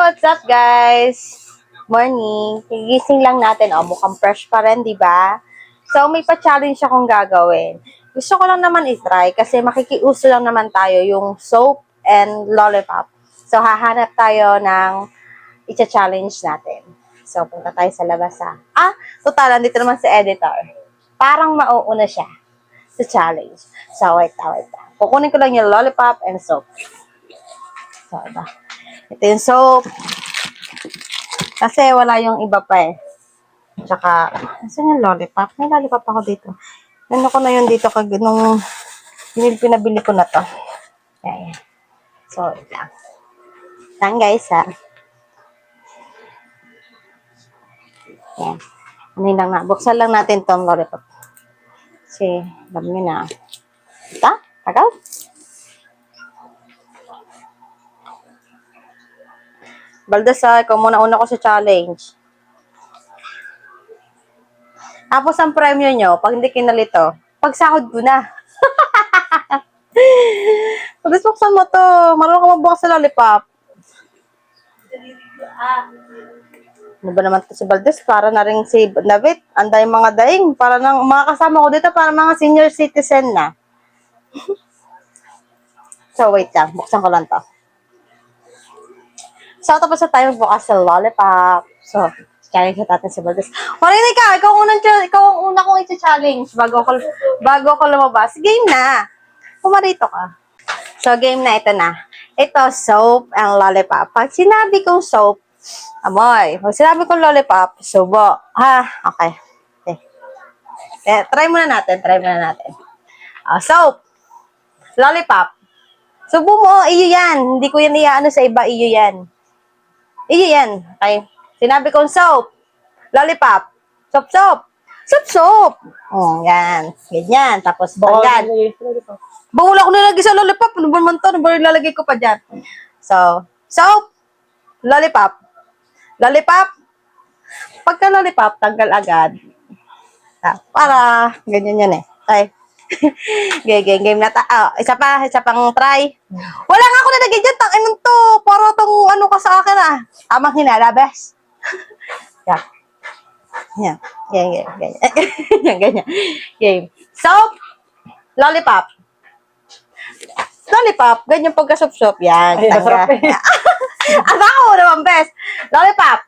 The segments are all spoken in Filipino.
What's up guys? Morning. Gigising lang natin. Oh, mukhang fresh pa rin, di ba? So, may pa-challenge akong gagawin. Gusto ko lang naman i-try kasi makikiuso lang naman tayo yung soap and lollipop. So, hahanap tayo ng i-challenge natin. So, punta tayo sa labas total, nandito naman si editor. Parang mauuna siya sa challenge. So, wait. Kukunin ko lang yung lollipop and soap. So, ito yung soap. Kasi wala yung iba pa eh. Tsaka, saan yung lollipop? May lollipop ako dito. Ano ko na yun dito nung pinabili ko na to. Ayan. So, ito lang. Lang guys ha. Ayan. Ano lang na. Buksan lang natin tong lollipop. Kasi, alam nyo na. Ito? Tagal? Baldassar, ikaw muna una ko sa challenge. Tapos ang premyo nyo, pag hindi kinalito, pagsahod ko na. Pag buksan mo to, marunong ka magbukas sa lollipop. Ano ba naman to si Valdez? Para na rin si David. Anday mga daing. Para ng mga kasama ko dito, para mga senior citizen na. So, wait lang. Buksan ko lang to. So, tapos na tayo bukas sa lollipop. So, challenge natin si Valdez. Marinig ka! Ikaw ang una kong i-challenge bago ako lumabas. Game na! Pumarito ka. So, game na. Ito na. Ito, soap and lollipop. Pag sinabi kong soap, amoy. Pag sinabi kong lollipop, subo. Ha? Okay. Try muna natin. Soap. Lollipop. Subo mo. Iyo yan. Hindi ko yan iaano sa iba. Iyo yan. Okay. Sinabi kong soap. Lollipop. Soap. Oh, yan. Ganyan. Tapos, tanggal. Wala ko nilagay sa lollipop. Ano ba naman to? Ano ba nilalagay ko pa dyan? So, soap. Lollipop. Pagka lollipop, tanggal agad. Para, ganyan yan eh. Okay. Game na isa pang try. Wala nga ako nalagay dyan, tangin to. Para tong ano ka sa akin Amang hinalabas. Yan. Ganyan. Game. Soap, lollipop. Ganyan pagka-sop-sop. Yan. Tangga. Ako naman, best. Lollipop.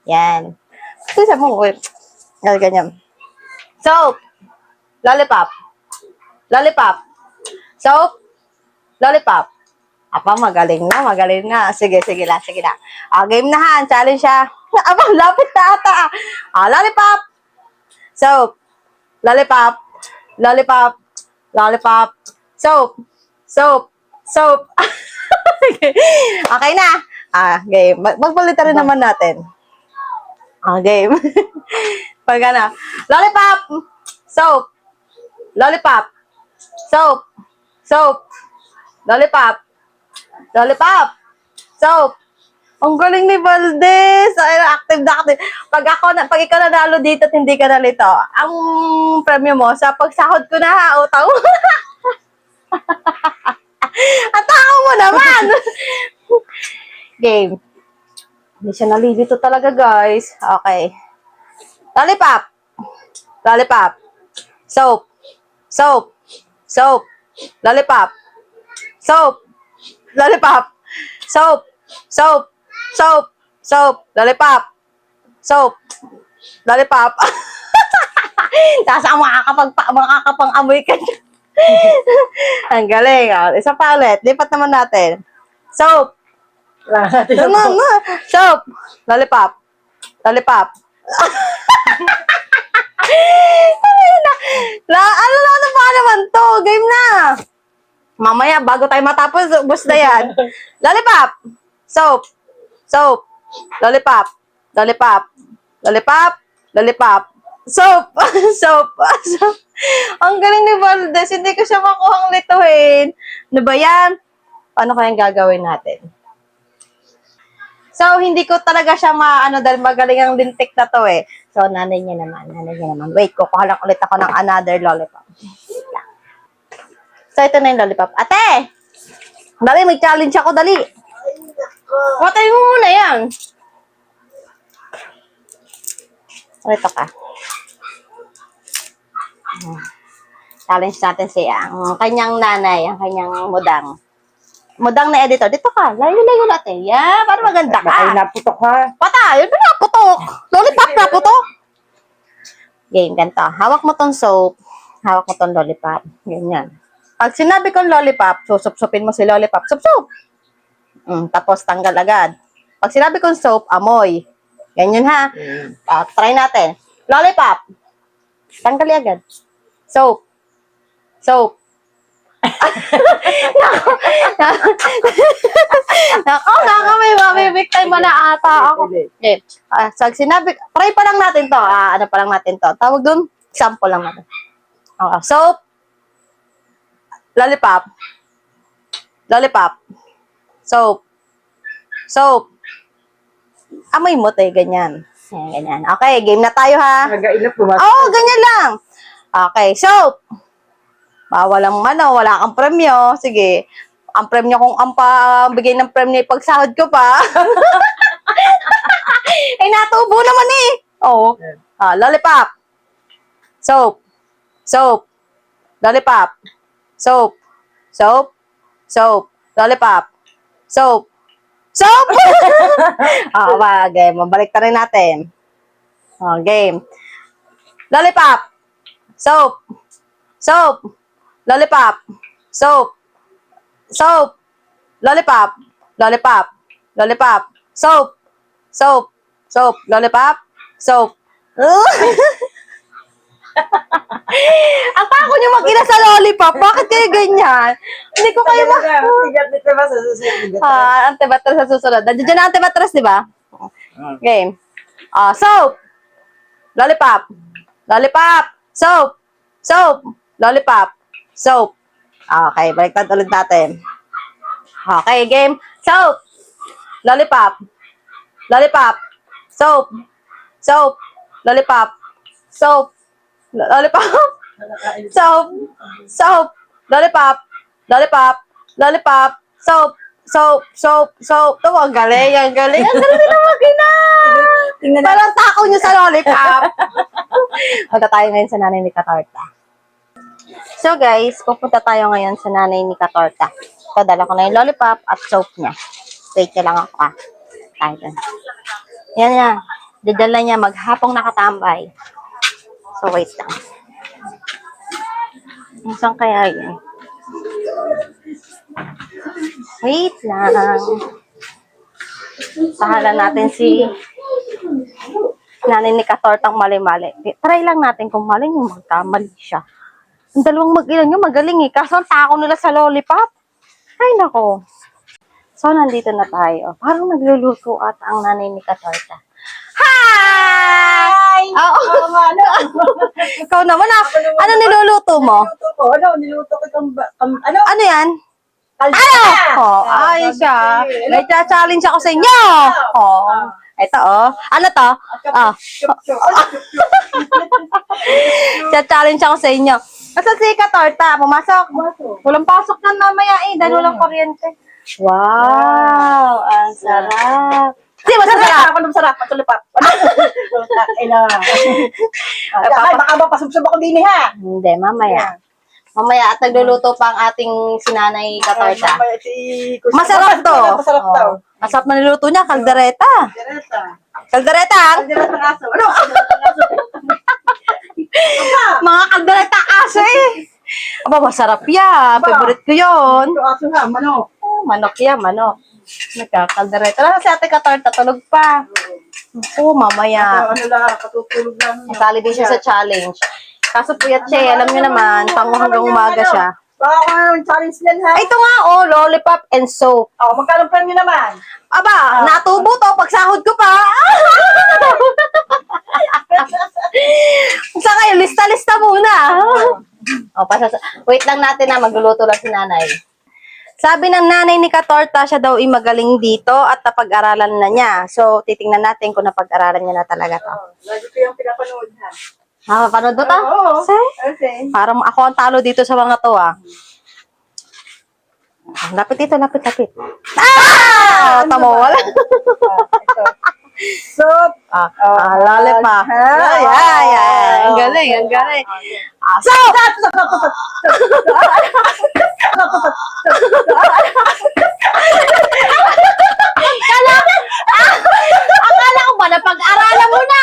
Yan. Isa mo. Ganyan. Soap. Lollipop. Soap. Lollipop. Magaling na. Sige lang. Game na ha. Challenge siya. Lapit na ata. Lollipop. Soap. Lollipop. Soap. Okay na. Game. Magpalitan rin naman natin. Game. Pag lollipop. Soap. Lollipop. Soap. Ang galing ni Valdez. Active. Pag ikaw nanalo dito at hindi ka nalito, ang premyo mo sa pagsahod ko na utang. At tao mo naman. Game. Hindi siya nalilito talaga, guys. Okay. Lollipop. Soap. Lollipop. Soap. Lollipop. Tapos makakapang-amoy ka dyan. Ang galing. Isa pa ulit. Lipat naman natin. Soap. Soap. Lollipop. Ano ba naman to? Game na. Mamaya, bago tayo matapos, bus na yan. Lollipop. Soap. Lollipop. Soap. Ang galing ni Valdez. Hindi ko siya makuhang lituhin. Ano ba yan? Paano kayang gagawin natin? So, hindi ko talaga siya dahil magaling ang lintik na to eh. So, nanay niya naman. Wait, kukuha lang ulit ako ng another lollipop. So, ito na yung lollipop. Ate! Dali, may challenge ako, dali. Patay mo muna yan. Ito ka. Challenge natin siya. Ang kanyang nanay, ang kanyang mudang. Mudang na editor. Dito ka. Layo-layo natin. Yan. Para maganda ka. Ay, naputok ha. Patay. Ano na putok? Lollipop na putok. Game, ganito. Hawak mo tong soap. Hawak mo tong lollipop. Ganyan. Pag sinabi kong lollipop, susup-supin mo si lollipop. Sup-sup. Tapos tanggal agad. Pag sinabi kong soap, amoy. Ganyan ha. Try natin. Lollipop. Tanggali agad. Soap. Soap. Nako, may mabibig time mo na ata ako. Okay. So, sinabi, try pa lang natin to. Ano pa lang natin to? Tawag dun, example lang natin. Soap. Lollipop. Lollipop. Soap. Soap. Amoy mo tayo, ganyan. Ganyan. Okay, game na tayo ha. Nag-ailap pumasok. Oo, ganyan lang. Okay, soap. Walang wala kang premyo. Sige. Ang premyo kung ang bigay ng premyo ay pagsahod ko pa. Eh, natubo naman eh. Oo. Lollipop. Soap. Soap. Lollipop. Soap. Soap. Soap. Lollipop. Soap. Soap! Game. Mabalik rin natin. Game. Lollipop. Soap. Soap. Lollipop. Soap. Soap. Lollipop. Lollipop. Lollipop. Soap. Soap. Soap. Lollipop. Soap. Ang tako niyo mag-ina sa lollipop. Bakit kayo ganyan? Hindi ko kayo Bigat nito ba sa susunod? antibatras sa susunod. Nandiyan na antibatras, di ba? Game. Soap. Lollipop. Lollipop. Soap. Soap. Lollipop. Soap. Okay, baliktad ulit natin. Okay, game. Soap. Lollipop. Lollipop. Soap. Soap. Lollipop. Soap. Lollipop. Soap. Soap. Lollipop. Lollipop. Lollipop. Soap. Soap. Soap. Soap. Ito, ang galing. Ang galing. Ang galing na magina. Parang tako nyo sa lollipop. Punta tayo ngayon sa nanay ni Katorta. So guys, pupunta tayo ngayon sa nanay ni Katorta. Padala ko na yung lollipop at soap niya. Wait ka lang ako Tayo dun. Yan yan. Dadala niya maghapong nakatambay. So wait lang. Saan kaya yun? Wait lang. Pahala natin si nanay ni Katortang mali-mali. Try lang natin kung mali yung magkamali siya. Ang dalawang mag-ilan yung magaling eh. Kaso ang tako nila sa lollipop. Ay, nako. So, nandito na tayo. Parang nagluluto at ang nanay ni Katorta. Hi! Oo. Ano? Ikaw naman ano niluluto mo? Niluto ko itong, ano? Ano yan? Ay siya. May challenge ako sa inyo. Ito Ano to? Challenge ako sa inyo. Nasa si Katorta, pumasok. Walang pasok na mamaya dahil walang kuryente. Wow, ang sarap. Di ba sarap? Ano masarap? Matulipap. Baka mapasubsob ako din ha. Hindi, mamaya. Mamaya at nagluluto pa ang ating sinanay Katorta. Masarap to. Masarap to. Masarap na niluto niya, kaldereta. Kaldereta? Kaldereta ng aso. Ano? Mga kaldereta aso eh. Aba, masarap yan. Favorite ko yun. Ito aso ha, manok. Manok yan, manok. Nagkakaldereta. Lang si ate Katorta, tulog pa. Mamaya. Ano lang, katutulog lang. Nasali din siya sa challenge. Kaso puyat siya, alam niyo naman, pango hanggang umaga siya. Baka yung challenge lang ha. Ito nga, lollipop and soap. Magkano premyo naman? Aba, natubo to, pagsahod ko pa. Sa kayo, lista-lista muna. Wait lang natin na, magluluto lang si nanay. Sabi ng nanay ni Katorta, siya daw ay magaling dito at napag-aralan na niya. So, titingnan natin kung napag-aralan niya na talaga to. Lagi ko yung pinapanood ha. Panood mo to? Oo. Okay. Parang ako ang talo dito sa mga to Lapit dito, lapit. mata mo, wala. Ito. Soup. Lollipop. Ayan. Ang galing, ang galing. Soup! Akala ko ba napag-aralan mo na?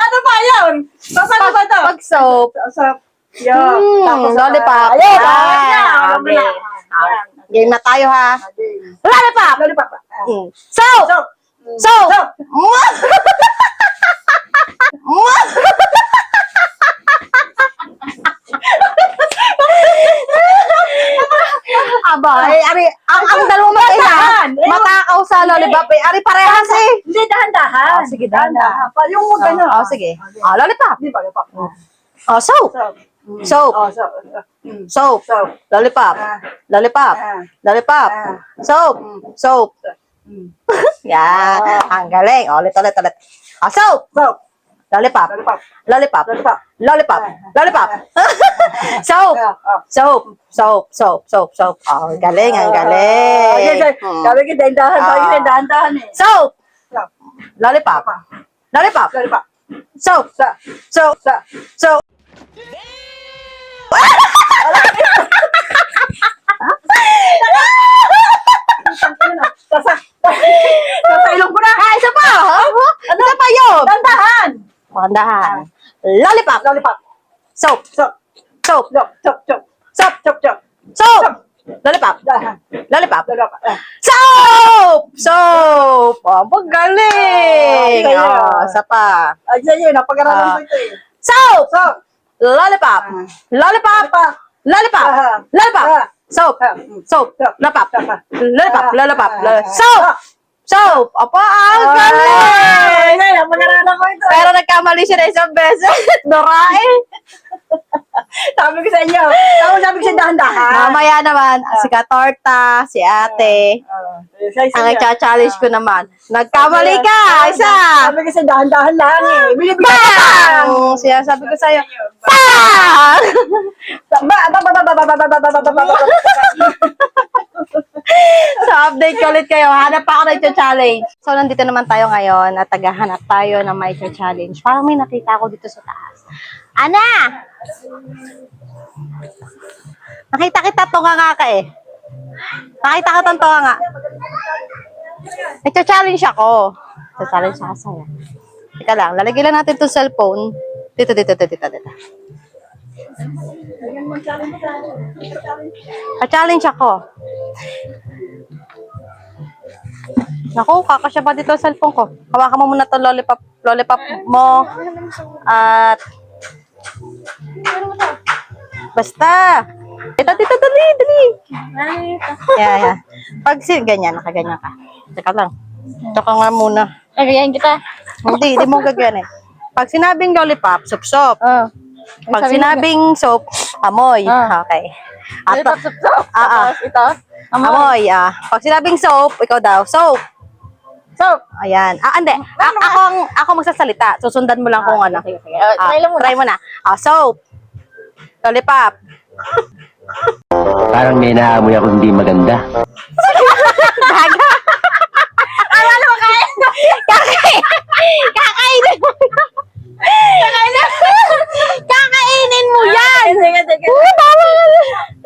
Ano ba yun? Paano ba ito? Pag soap. Soup. Yun. Tapos Lollipop. Ayun, Ayan. alam mo na. Game na tayo ha. Lollipop! Lollipop. Soap! Soup. Soap! Soup. Aba, ari, ang dalawang mag-isa, Dahan. matakaw sa lollipop, ari parehas eh. Hindi, dahan-dahan. Oh, sige, dahan-dahan. Yung mo gano'n. Sige. Lollipop. Di ba, lollipop? Soap. Soup. Soap. Oh, soup. Soap. Soup. Lollipop. Ah. Lollipop. Ah. Lollipop. Ah. Soap. Soap. Mm. Yan. Ang galing. Ulit. Soap. Soup. Lollipop. Lollipop. Lollipop. Lollipop. Lollipop. Lollipop. Soap. Soap. Soap. Oh, galing. Ang galing. Sabi ko, dahan-dahan. Sabi ko, dahan-dahan eh. Soap. Soup. Lollipop. Lollipop. Lollipop. Soap. Soup. Soap. Soup. Soap. Sa ilong ko na. Isa pa. Isa pa yun. Dahan-dahan. Pandahan. Lollipop. Lollipop. Soap. Soup. Soap. Chop, chop, chop. Soap. Chop, chop. Soap. Lollipop. Dahan. Lollipop. Lollipop. Soap! Soap! Oh, magaling! Isa pa. Ay, sa'yo, napag-aralan ko ito eh. Soap! Soup. Lollipop! Lollipop! Lollipop. Lollipop! Lollipop! Soap! Soap! Lollipop! Lollipop! Lollipop! Soap! Soap! Apa, ang galing! Ay, napag-aralan ko ito. Pero nagkamali siya na isang beses. Dorae! Sabi ko sa inyo. Sabi ko sa dahan-dahan. Mamaya naman, si Katorta, si ate. Ang nagcha-challenge ko naman. Nagkamali ka! Isa! Sabi ko sa dahan-dahan lang eh. Binibigyan ko Bang! Siya sabi ko sa'yo, bang! So, update ko ulit kayo. Hanap pa ako na challenge. So, nandito naman tayo ngayon at tagahanap tayo na may challenge. Parang may nakita ako dito sa taas. Ana! Nakita kita tunga nga ka eh. Nakita ka tong tunga nga. Nagcha-challenge ako. Nagcha-challenge ako sa'yo. Teka lang, lalagyan lang natin itong cellphone. Dito. Ka-challenge ako. Naku, kakasya pa dito ang cellphone ko. Hawakan mo muna itong lollipop mo. At basta. Dito, dali. Yeah. Pag ganyan, nakaganyan ka. Teka lang. Teka nga muna. Nagayain kita. Hindi mo gaganyan. Pag sinabing lollipop, sup-sup. Pag sinabing soap, amoy. Okay. At, Lollipop, sup-sup. Ah. Tapos ito. amoy. Pag sinabing soap, ikaw daw, soap. Soap. Ayan. Hindi. Ako magsasalita. Susundan mo lang kung ano. Sige. Try lang muna. Try mo na. Soap. Lollipop. Parang may naamoy ako hindi maganda. Ano mo kain? Kakainin mo. Kakainin mo yan.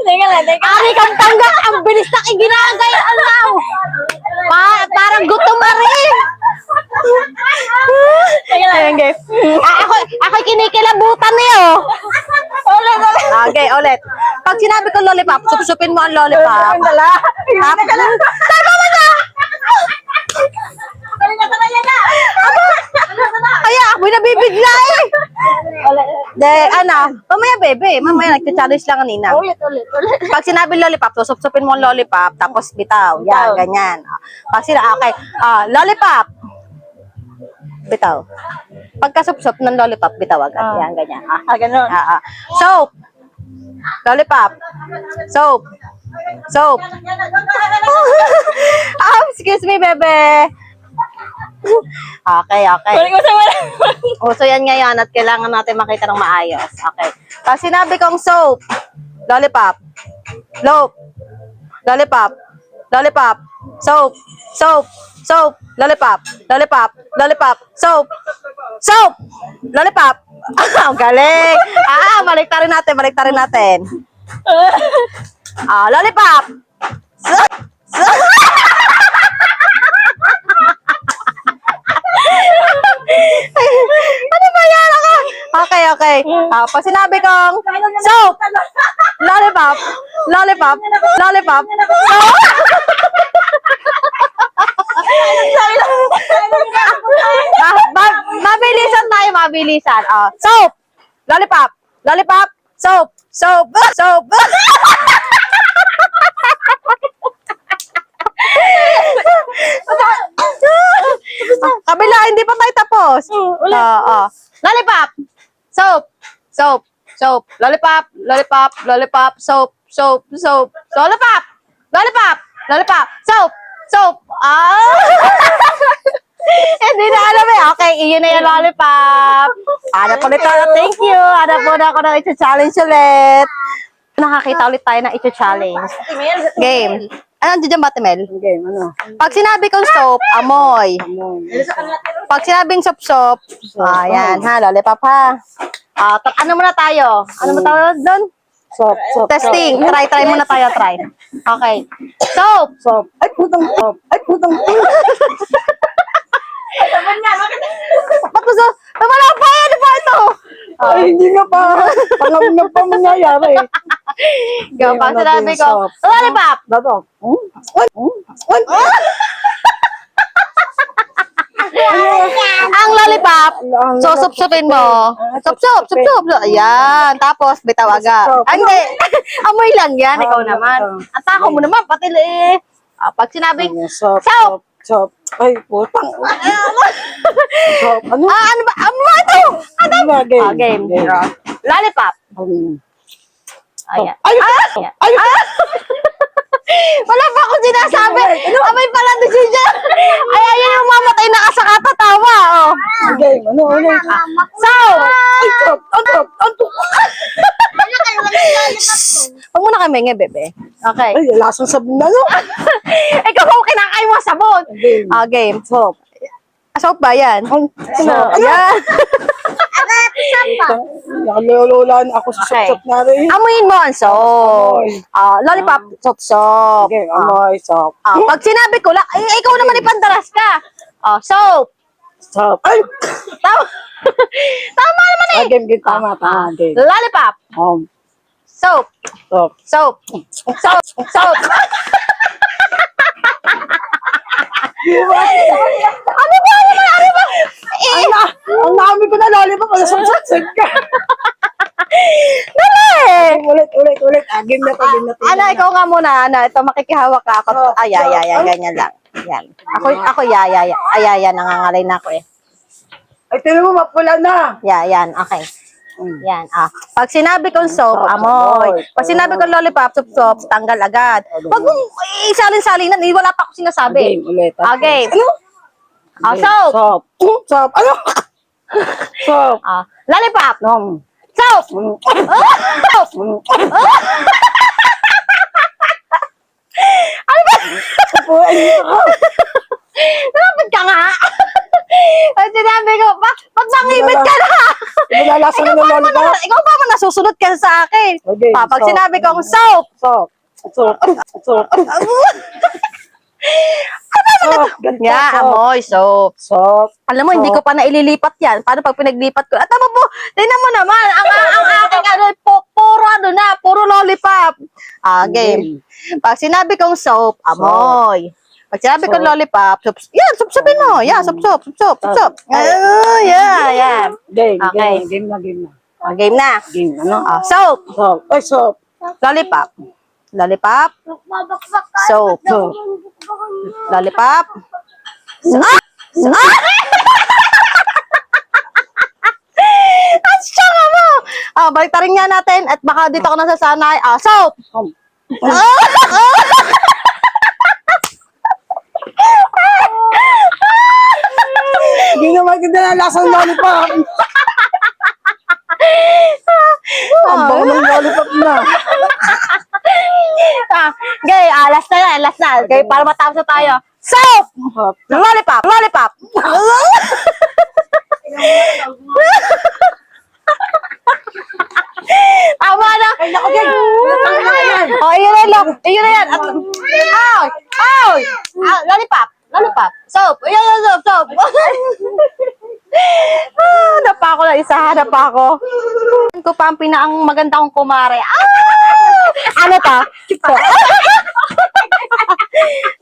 Teka lang. Ari kang tanggap. Ang bilis na iginagayaan daw. Parang gutom na rin. Ayan, guys. Ako kinikilabutan niyo. Okay, ulit. Pag sinabi ko lollipop, supsupin mo ang lollipop. Tama mo na! Kaya ako'y nabibigla eh. Mamaya bebe. Mamaya nagka-challenge lang kanina. Ulit. Pag sinabi lollipop, susupsupin mo ang lollipop, tapos bitaw. Yan, ganyan. Pag okay. Lollipop. Bitaw. Pagka-supsup ng lollipop, bitaw agad. Yan, ganyan. Ganun. Soap. Lollipop. Soap. Excuse me, bebe. Okay. Kunin ko sa wala. So yan ngayon at kailangan natin makita ng maayos. Okay. Pag sinabi kong soap, lollipop, lollipop, soap, soap, soap, lollipop, lollipop, lollipop, soap, soap, lollipop. Ang galing. Baliktarin natin, baliktarin natin. Lollipop. Soap, soap. Ano ba yan ako? Okay, okay. Pag sinabi kong soap, lollipop, lollipop, lollipop, soap. Mabilisan tayo, mabilisan. Soap, lollipop, lollipop, soap, soap, soap. Kabila, hindi pa tayo tapos. Lollipop, soap, soap, soap, lollipop, lollipop, lollipop, soap, soap, soap, lollipop, lollipop, lollipop, soap, soap. Hindi na alam eh. Okay, iyon na yung lollipop. Hanap ulit tayo. Thank you. Hanap muna ako ng iti-challenge ulit. Nakakita ulit tayo ng iti-challenge. Game. Ano dyan ba, Timel? Game, ano? Pag sinabi kong soap, amoy. Pag sinabing sop-sop, ayan ha, lollipop ha. Ano muna tayo? Ano mo tayo doon? Soap, soap. Testing. Try muna tayo, try. Okay. Soap. Soap. Ay, putang soap. Ay, putang Ba't mo so? Wala pa yan. Ano ba ito? Ay, hindi nga pa. Pangalan na pa mangyayari. Go, pag sinabi ko, lollipop. Dato. Ang lollipop, so supsupin mo. Sup. Ayan. Tapos, bitaw agad. Hindi. Amoy lang yan. Ikaw naman. Ang tako mo naman, pati pag sinabing, Soap. soap. Soap. Ay, putang. Soap. Ano? Ano ba? Ano ba ito? Ano ba? Game. Game. Lollipop. Ayan. Ay! Ayan. Ay! Wala pa akong sinasabi. Amoy pala din siya. Ay, ayan yung mamatay na kasakatatawa. Oh. Game. Ano? Soap. Ay, soap. Ang soap. Huwag mo na kami nga, bebe. Okay. Ay, lasang sabon na, no? Ikaw kung kinakain mo sabon. Game. Game. Soap. Soap ba yan? Ang soap. Ayan. Nakalololaan ako sa Okay. soap na rin. Amuyin mo ang soap. Lollipop. Soap. Game. Amoy, soap. Pag sinabi ko lang, ikaw naman ipandaras ka. Soap. Soap. Ay! Tama. Tama naman eh. Game. Tama. Game. Lollipop. Soap. Soap. Soap. Soap. Soap. Ano ba? Ang dami ko na lollipop. Wala sa ka. Dali. Ulit. Game na to. Ano, ikaw nga muna. Ito, makikihawak ka ako. Ay, ganyan lang. Yan. Ako, Ay, nangangalay na ako eh. Ay, tinan mo, mapula na. Yan, okay. Yan, Pag sinabi kong soap, amoy. Pag sinabi kong lollipop, sup, tanggal agad. Huwag mong isalin-salinan, wala pa ako sinasabi. Game, ulit. Okay. Ano? Soap. Soap. Soap. Ano? Soap. Lollipop. Soap. Soap. Lapit ka nga. Pag sinabi ko, ba't mangibit ka na? Malalasa na ng lollipop. Ikaw pa man nasusunod ka sa akin. Okay, Pag soap. sinabi kong soap. Soap. Soap. Soap. Ganito, Amoy, soap. Soap. Alam mo, hindi ko pa naililipat yan. Paano pag pinaglipat ko? At tama po, tingnan mo naman, ang aking puro lollipop. Game. Pag sinabi kong soap, amoy. Pag sinabi kong lollipop, supsupin mo. Sup. Yan. Game. Okay. Game na. Game na. Game. Ano? Soap. Soap. Ay, soap. Lollipop. Soap. Lollipop. Ang siyanga mo! Baliktarin nga natin at baka dito ako nasasanay. Soap! Hindi na maganda na lasang lollipop. Ang bango ng lollipop na. Gay, last na yan. last na. Okay, para matapos na tayo. Soap! Lollipop! Lollipop! Tama na! Ay, naku, yan. Tama yan. Oh, yun na yan. Yun na yan. Ow! Ow! Lollipop! Lollipop! Soap! Yun, soap! Soap! Napa ako na isa. Napa ako. Ko pa ang maganda kong kumare. Ano to?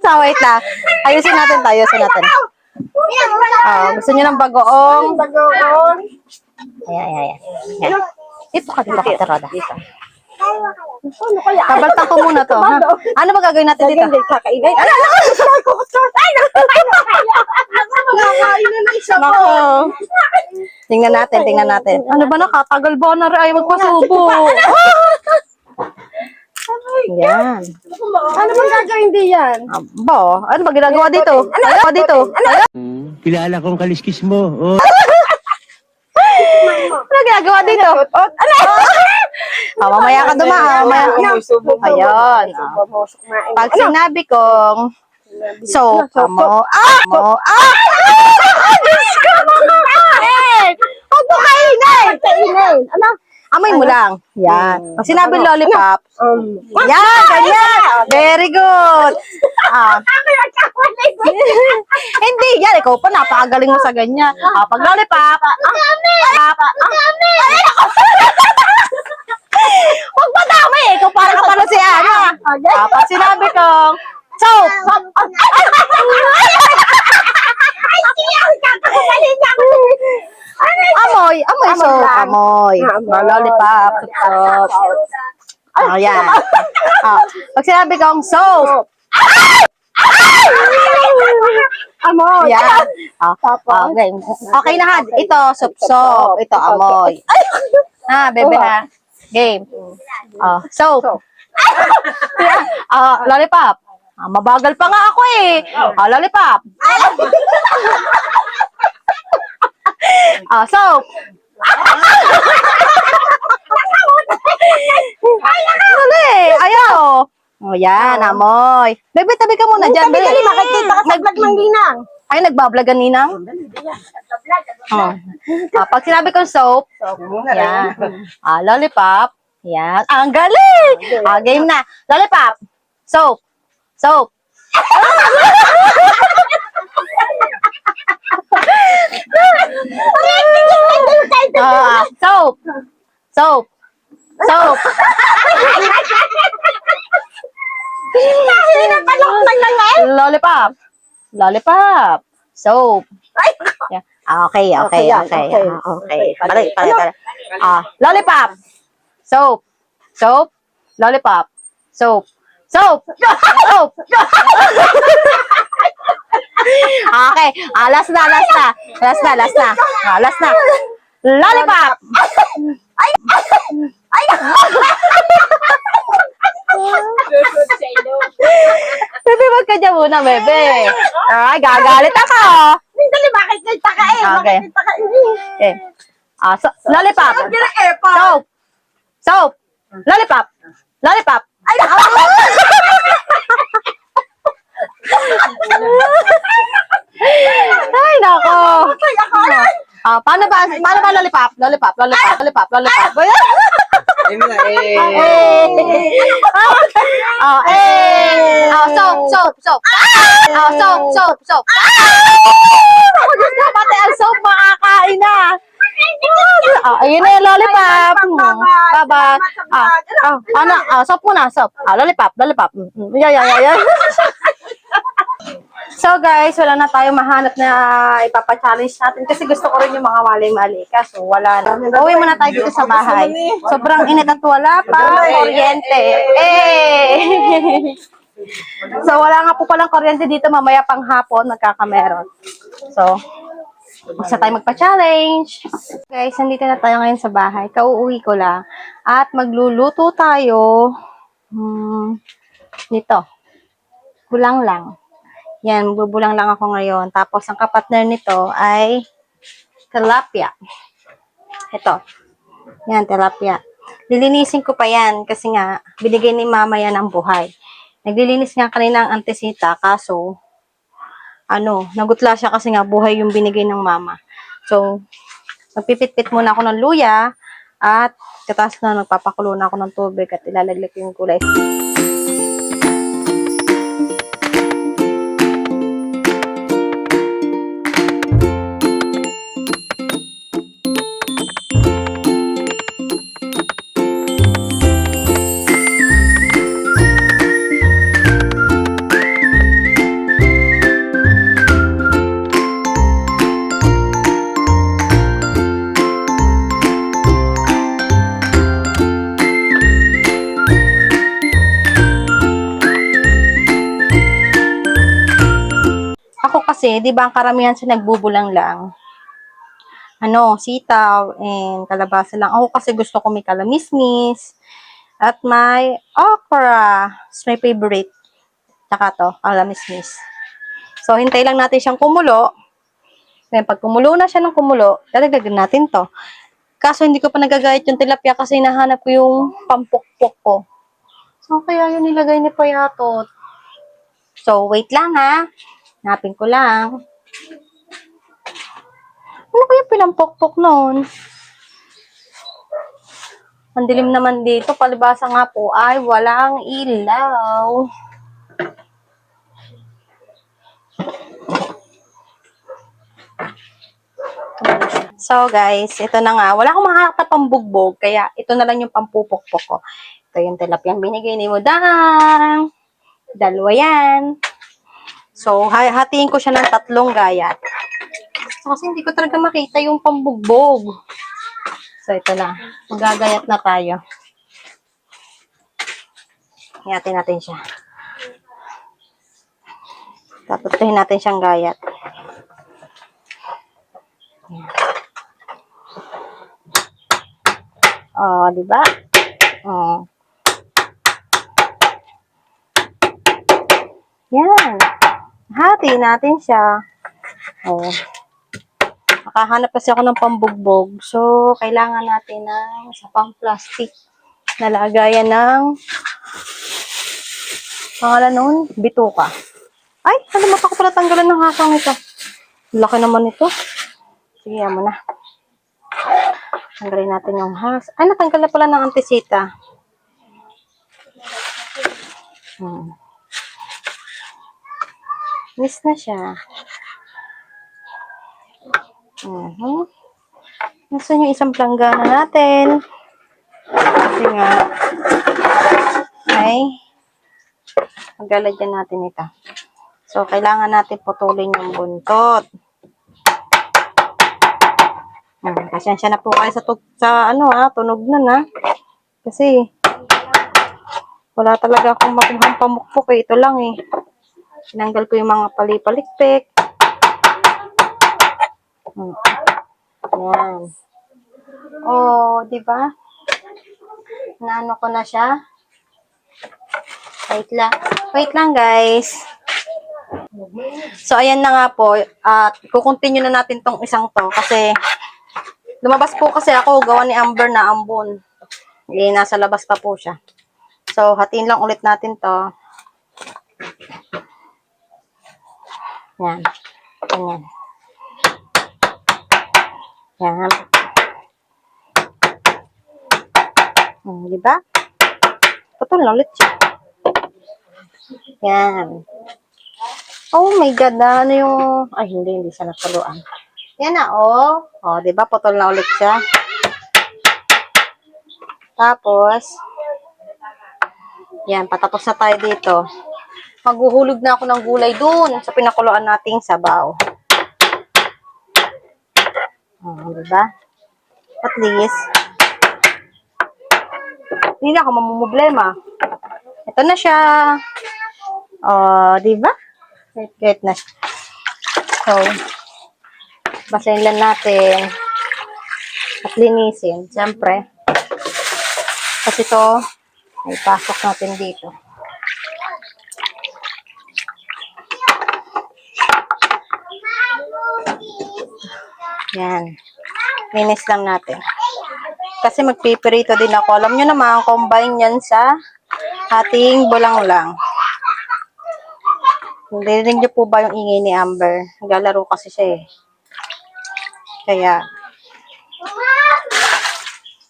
So, wait lang. Ayusin natin tayo. Ayusin natin. Gusto niyo ng bagoong? Bagoong. Ayan. Dito ka, Roda. Ano kaya? Kabaltan ko muna to. Ha? Ano ba gagawin natin dito? Hindi, kakainin. Ay, nakakain na ng isa Nako. Tingnan natin. Ano ba nakatagal ba na rin ay magpasubo? Yan. Ano bang gagawin di yan? Abo, ano ba ginagawa dito? Ano dito? Kilala kong kaliskis mo. Oh. Ano ginagawa dito? Ano? Mamaya ka dumaan. Ayun. Pag sinabi kong soap, Diyos ko, huwag mo kainin! Ano? Amoy mo lang. Yan. Pag sinabi lollipop, yan, ganyan. Very good. Hindi, yan. Ikaw pa, napakagaling mo sa ganyan. Pag lollipop, huwag pa dami. Ikaw para ka pala si Ana. Pag sinabi kong soap, amoy soap, amoy. Lollipop, soap. Yan. Pag sinabi kong soap, Amoy. yan. Okay. Okay na ha. Ito, soap. Ito, amoy. Bebe ha. Game. Soap. Lollipop. Mabagal pa nga ako eh. Lollipop. Soap. Dali, ayaw. Yan, amoy. Bebe, tabi ka muna dyan. Dali, makikita ka sa vlog ng Ninang. Ay, nagbablog ka, Ninang? Pag sinabi kong soap, yan. Lollipop, yan. Ang galing! Game na. Lollipop, soap, soap. Soap, soap, soap. Lollipop. Lollipop. Soap. Yeah. Okay. Balik. Lollipop. Soap. Soap. Lollipop. Soap. Soap. Soap. Okay. Last na. Last na. Lollipop. Bebe, wag ka dyan muna, bebe. Ay, gagalit ako. Dali, bakit nagtaka eh? Okay. Bakit nagtaka Okay. Lollipop. Soap. Soap. Lollipop. Lollipop. Ay, ay, nako. Paano ba lollipop? Lollipop. Soap. Soap. Ako Diyos ko, pati ang soap makakain na. Ayun na yung lollipop. Baba. Soap muna, soap. Lollipop. Yeah. So guys, wala na tayo mahanap na ipapa-challenge natin kasi gusto ko rin yung mga mali-mali. Kaso wala na. Uwi muna tayo dito sa bahay. Sobrang init at wala pa kuryente. So wala nga po palang kuryente dito, mamaya pang hapon magkakameron. So, basta tayo magpa-challenge. Guys, nandito na tayo ngayon sa bahay. Kauuwi ko lang. At magluluto tayo. Nito. Bulang lang. Yan, bubulang lang ako ngayon. Tapos, ang kapatner nito ay tilapia. Ito. Yan, tilapia. Lilinisin ko pa yan kasi nga, binigay ni mama yan ang buhay. Naglilinis nga kanina ang antesita, kaso, nagutla siya kasi nga buhay yung binigay ng mama. So, magpipit-pit muna ako ng luya, at katas na nagpapakulo na ako ng tubig at ilalaglag yung gulay. Ako kasi, di ba, ang karamihan sa nagbubulang lang. Sitaw and kalabasa lang. Ako kasi gusto ko may kalamismis at may okra. It's my favorite. Tsaka to, kalamismis. So, hintay lang natin siyang kumulo. Then, pag kumulo na siya ng kumulo, dadagdagan natin to. Kaso, hindi ko pa nagagayat yung tilapia kasi nahanap ko yung pampukpok ko. So, kaya yun nilagay ni Payatot. So, wait lang ha. Hanapin ko lang. Ano kaya pinampokpok noon? Ang dilim naman dito. Palibasa nga po ay walang ilaw. So guys, ito na nga. Wala akong mahanap na pambugbog. Kaya ito na lang yung pampupokpok ko. Ito yung tilapiyang binigay ni Mudang. Dalawa yan. So, hatiin ko siya ng 3 gayat. Kasi hindi ko talaga makita yung pambugbog. So, ito na. Magagayat na tayo. Hiyatin natin siya. Tapos, tuhin natin siyang gayat. Ayan. Oh, diba? Oh. Yan. Hati natin siya. Oh. Nakahanap kasi ako ng pambugbog. So, kailangan natin ng isa pang plastic na lagayan ng pangalan nun, bituka. Ay, mata ko pala tanggalan ng hasang ito. Laki naman ito. Sige, yan mo na. Tanggalin natin yung has. Ay, natanggal na pala ng antisita. Miss na siya. Nasaan yung isang planggana natin? Kasi nga, ay, maglalagyan natin ito. So, kailangan natin putulin yung buntot. Pasensya na po kayo sa tunog nun ha. Kasi, wala talaga akong makuhang pamukpok eh. Ito lang eh. Tinanggal ko yung mga palipalikpik. Ayan. Oh, di ba? Naano ko na siya. Wait lang guys. So, ayan na nga po. At kukontinue na natin tong isang to. Kasi, lumabas po kasi ako, gawa ni Amber na ambon. Nasa labas pa po siya. So, hatiin lang ulit natin to. Yan. Ganyan. Yan. Diba? Putol na ulit siya. Yan. Oh my God, ano yung... Ay, hindi siya nagpaluan. Yan na, oh. Oh, diba? Putol na ulit siya. Tapos, yan, patapos na tayo dito. Maghuhulog na ako ng gulay dun sa pinakuluan nating sabaw. Diba? At least, hindi na ako mamumblema. Ito na siya. Diba? Wait na siya. So, basahin lang natin at linisin. Siyempre, kasi ito, ay pasok natin dito. Yan. Linis lang natin. Kasi magpipirito din ako. Alam nyo naman, combine yan sa ating bulanglang. Narinig niyo po ba yung ingay ni Amber? Naglalaro kasi siya eh. Kaya,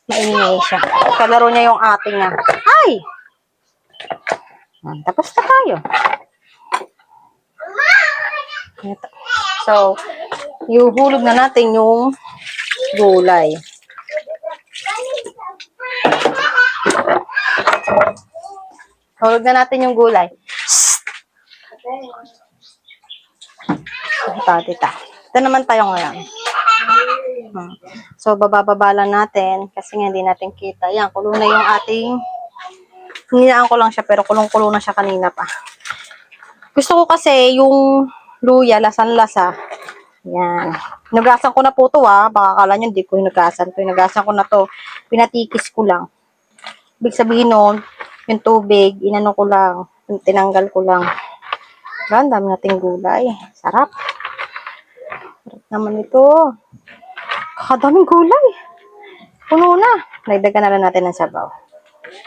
maingay siya. Kalaro niya yung ating na. Ay! Tapos na tayo. Ito. So, ihuhulog na natin yung gulay. Hulog na natin yung gulay. Tita. Ito naman tayo ngayon. So, bababa lang natin kasi nga hindi natin kita. Yan, kulo na yung ating hinaan ko lang siya pero kulong-kulo na siya kanina pa. Gusto ko kasi yung luya, lasang-lasa. Yan. Hinugasan ko na po to baka kala nyo hindi ko hinugasan to. Hinugasan ko na to. Pinatikis ko lang. Ibig sabihin nun, yung tubig, inano ko lang. Tinanggal ko lang. Ang dami nating gulay. Sarap. Sarap naman ito. Kakadaming gulay. Puno na. Nagdagan na lang natin ng sabaw.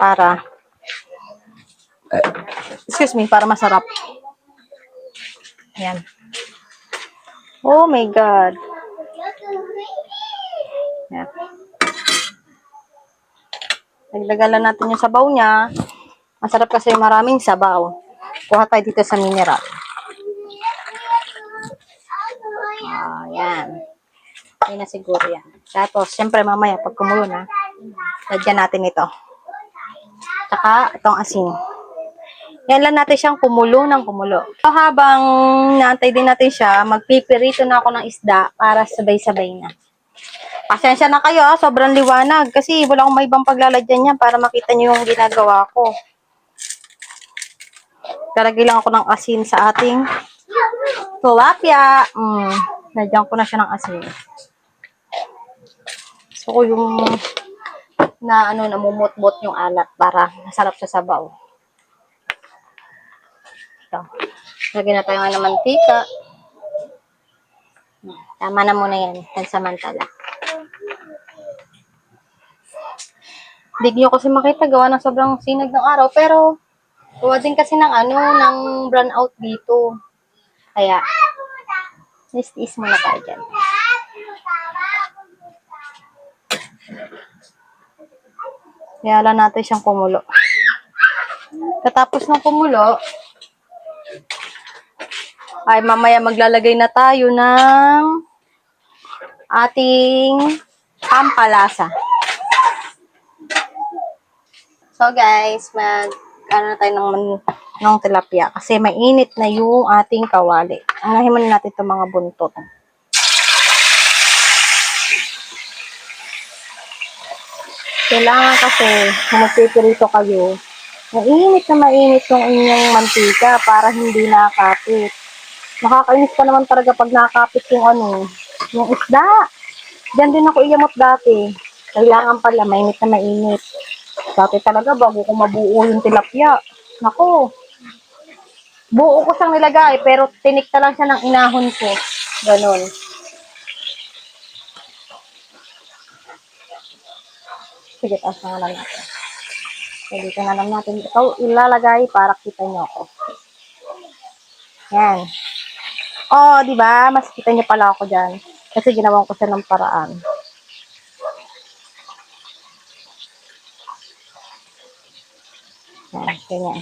Para, para masarap. Ayan. Oh my God. Ayan. Nagdagan lang natin yung sabaw niya. Masarap kasi maraming sabaw. Kuha tayo dito sa mineral. Ayan. Ayan na siguro yan. Tapos, syempre mamaya, pag kumulo na, lagyan natin ito. Tsaka, itong asin. Yan lang natin siyang kumulo ng kumulo. So, habang naantay din natin siya, magpipirito na ako ng isda para sabay-sabay na. Pasensya na kayo, sobrang liwanag. Kasi wala akong may ibang paglalagyan niya para makita niyo yung ginagawa ko. Karagay lang ako ng asin sa ating tilapia. Lagyan ko na siya ng asin. So, yung namumot-mot yung alat para masarap sa sabaw. Ito. Lagyan na tayo ng mantika. Tama na muna yan. Pansamantala. Hindi nyo kasi makita gawa ng sobrang sinag ng araw. Pero, gawa din kasi ng brown out dito. Kaya, tiis muna tayo dyan. Kaya lang natin siyang kumulo. Katapos ng kumulo, ay mamaya maglalagay na tayo ng ating pampalasa. So guys, ano na tayo ng tilapia kasi mainit na yung ating kawali. Anahin muna natin itong mga buntot. Kailangan kasi kung magpipirito kayo, mainit yung inyong mantika para hindi nakapit. Nakakainis pa naman talaga pag nakapit yung isda. Diyan din ako iyamot dati. Kailangan pala, mainit na mainit. Dati talaga, bago ko mabuo yung tilapia. Nako. Buo ko siyang nilagay, pero tinikta lang siya ng inahon ko. Ganon. Sige, taas na lang natin. So, dito na lang natin ito ilalagay para kita nyo ako. Yan. Oh, di ba? Mas kita nyo pala ako dyan. Kasi ginawan ko siya ng paraan. Yan, ganyan.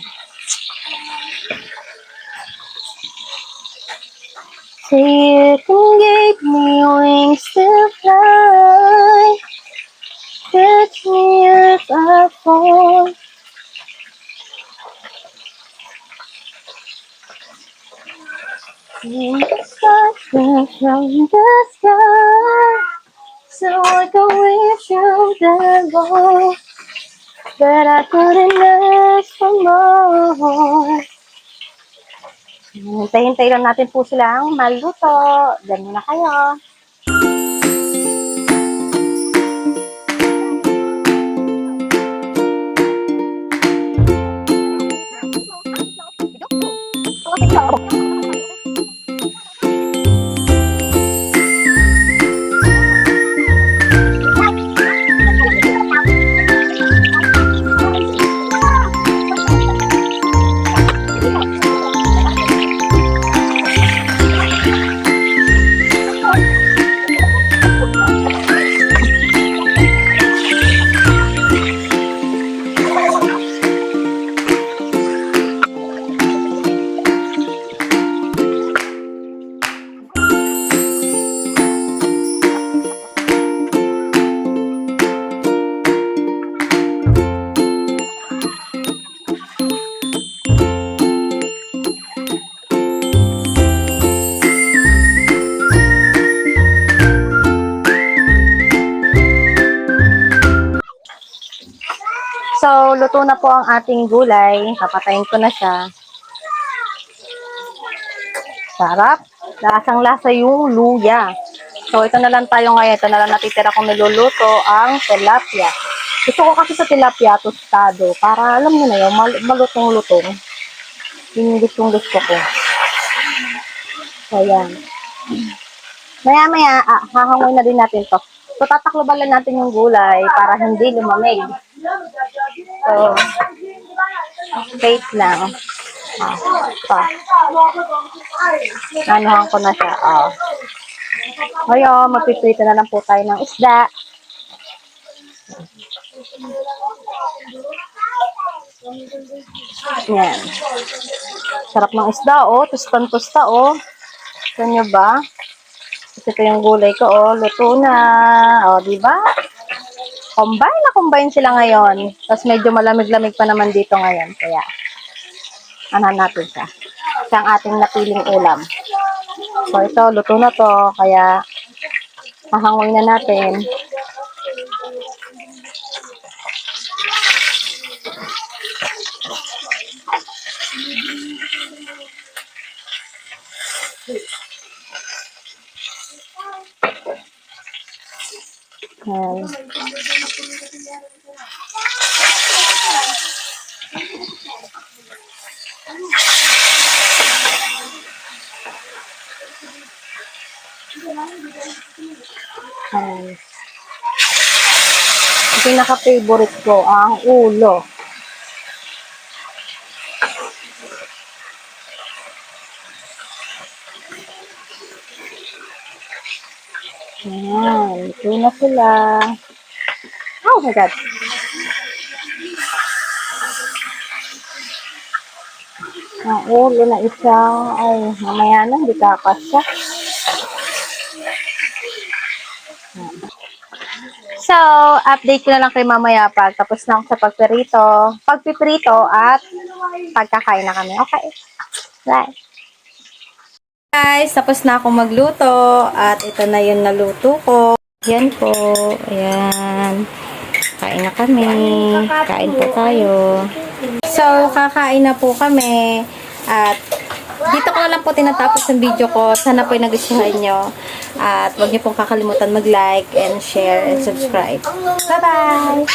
So you can give me wings to fly. Catch me if I fall. In the sunshine from the sky, so I can wish you the love that I couldn't ask for more. Hintay-hintay lang natin po silang maluto. Diyan muna kayo. luto na po ang ating gulay. Papatayin ko na siya. Sarap. Lasang-lasa yung luya. So, ito na lang tayo ngayon. Ito na lang natitira kong niluluto, ang tilapia. Gusto ko kasi sa tilapia, tostado. Para, alam mo na yun, malutong-lutong. Yung gustong-gusto ko. So, yan. Maya-maya, hahangoy na din natin to. So, tatakloban lang natin yung gulay para hindi lumamig. So, wait lang. Pa. Anuhan ko na siya. Ngayon, magpiprito na lang po tayo ng isda. Yan. Sarap ng isda, Tustan-tusta, Gusto nyo ba? Kasi ito yung gulay ko, Luto na. Diba? Combine sila ngayon. Tapos medyo malamig-lamig pa naman dito ngayon. Kaya, natin siya. Siya ang ating napiling ulam. So, ito, luto na to. Kaya, hahangoy na natin. Ayan. Ayan. Ang pinaka-favorite ko, ang ulo. Ayan, ito na sila. Oh my God. Ang ulo na isa, ay, mamaya na, hindi kakasya. So, update ko na lang kay mamaya pag tapos na ako sa pagpiprito at pagkakain na kami. Okay. Bye. Guys, tapos na ako magluto at ito na yung naluto ko. Yan po. Ayan. Kain na kami. Kain po tayo. So, kakain na po kami at dito ko na lang po tinatapos ang video ko. Sana po ay nagustuhan nyo. At huwag niyo pong kakalimutan mag-like and share and subscribe. Bye-bye!